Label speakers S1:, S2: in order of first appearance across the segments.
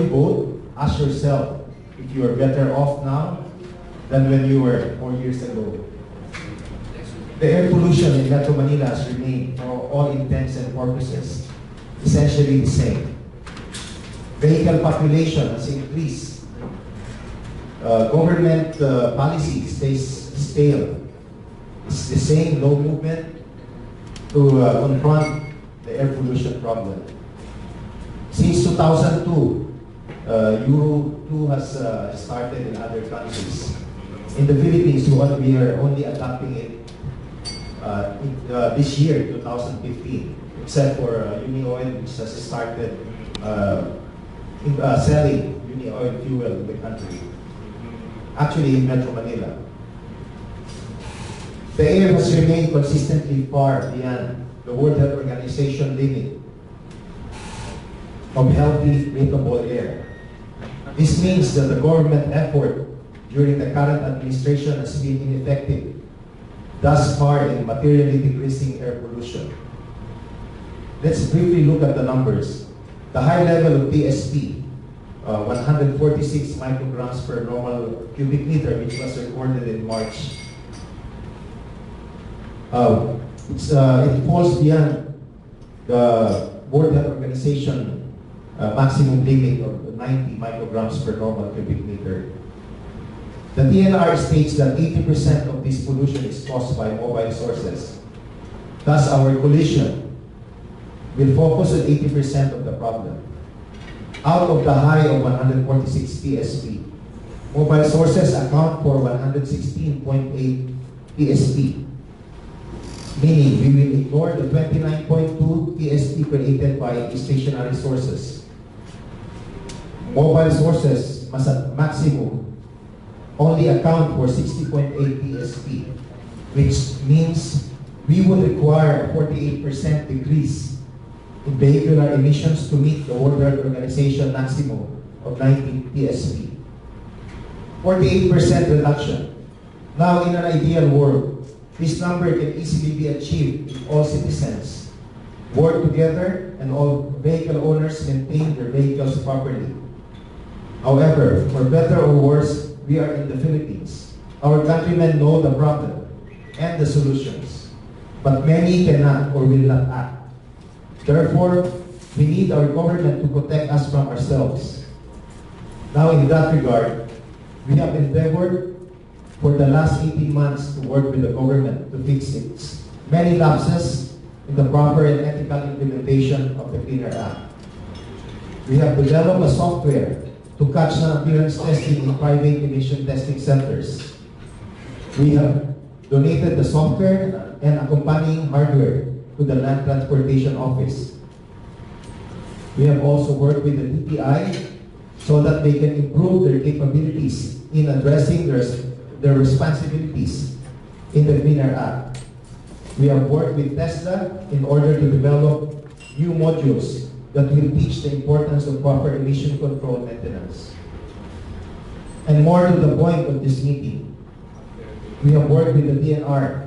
S1: you vote, ask yourself if you are better off now than when you were 4 years ago. The air pollution in Metro Manila has remained, for all intents and purposes, essentially the same. Vehicle population has increased. Government policy stays stale. It's the same low movement to confront the air pollution problem. Since 2002, Euro 2 has started in other countries. In the Philippines, we are only adopting it this year, 2015, except for Unioil, which has started selling Unioil fuel in the country. Actually, in Metro Manila. The air has remained consistently far beyond the World Health Organization limit of healthy, breathable air. This means that the government effort during the current administration has been ineffective thus far in materially decreasing air pollution. Let's briefly look at the numbers. The high level of TSP, 146 micrograms per normal cubic meter, which was recorded in March. It falls beyond the World Health Organization maximum limit of 90 micrograms per normal cubic meter. The DNR states that 80% of this pollution is caused by mobile sources. Thus, our coalition will focus on 80% of the problem. Out of the high of 146 TSP, mobile sources account for 116.8 TSP, meaning we will ignore the 29.2 TSP created by stationary sources. Mobile sources must at maximum only account for 60.8 TSP, which means we would require a 48% decrease in vehicular emissions to meet the World Health Organization maximum of 90 TSP. 48% reduction. Now, in an ideal world, this number can easily be achieved if all citizens work together and all vehicle owners maintain their vehicles properly. However, for better or worse, we are in the Philippines. Our countrymen know the problem and the solutions, but many cannot or will not act. Therefore, we need our government to protect us from ourselves. Now, in that regard, we have endeavored for the last 18 months to work with the government to fix its many lapses in the proper and ethical implementation of the Clean Air Act. We have developed a software to catch non-appearance testing in private emission testing centers. We have donated the software and accompanying hardware to the Land Transportation Office. We have also worked with the DTI so that they can improve their capabilities in addressing their responsibilities in the Clean Air Act. We have worked with Tesla in order to develop new modules that will teach the importance of proper emission control maintenance. And more to the point of this meeting, we have worked with the DNR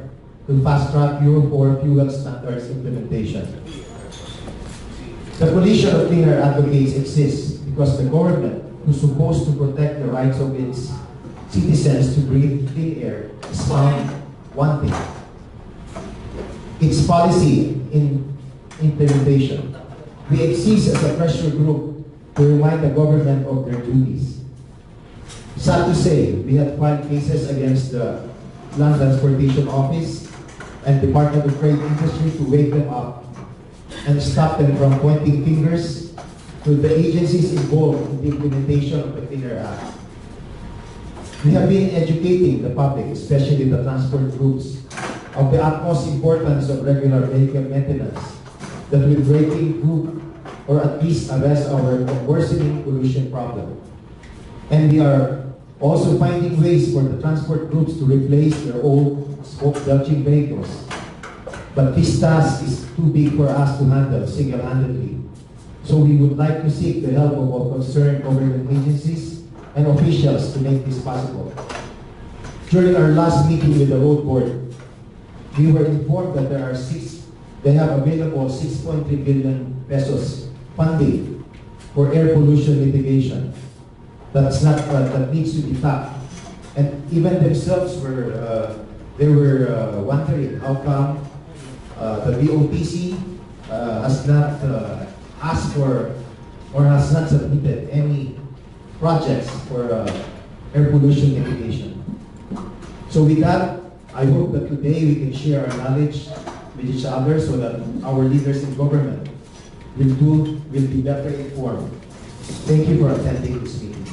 S1: to fast-track Euro 4 fuel standards implementation. The coalition of Clean Air advocates exists because the government, who's supposed to protect the rights of its citizens to breathe clean air, is found wanting. Its policy in implementation. We exist as a pressure group to remind the government of their duties. Sad to say, we have filed cases against the Land Transportation Office and Department of Trade Industry to wake them up and stop them from pointing fingers to the agencies involved in the implementation of the Clean Air Act. We have been educating the public, especially the transport groups, of the utmost importance of regular vehicle maintenance that will greatly improve or at least arrest our worsening pollution problem. And we are also finding ways for the transport groups to replace their old smoke-belching vehicles. But this task is too big for us to handle single-handedly. So we would like to seek the help of all concerned government agencies and officials to make this possible. During our last meeting with the Road Board, we were informed that they have available 6.3 billion pesos funding for air pollution mitigation. That needs to be tapped. And even themselves they were wondering how come the BOTC has not asked for or has not submitted any projects for air pollution mitigation. So with that, I hope that today we can share our knowledge with each other so that our leaders in government will be better informed. Thank you for attending this meeting.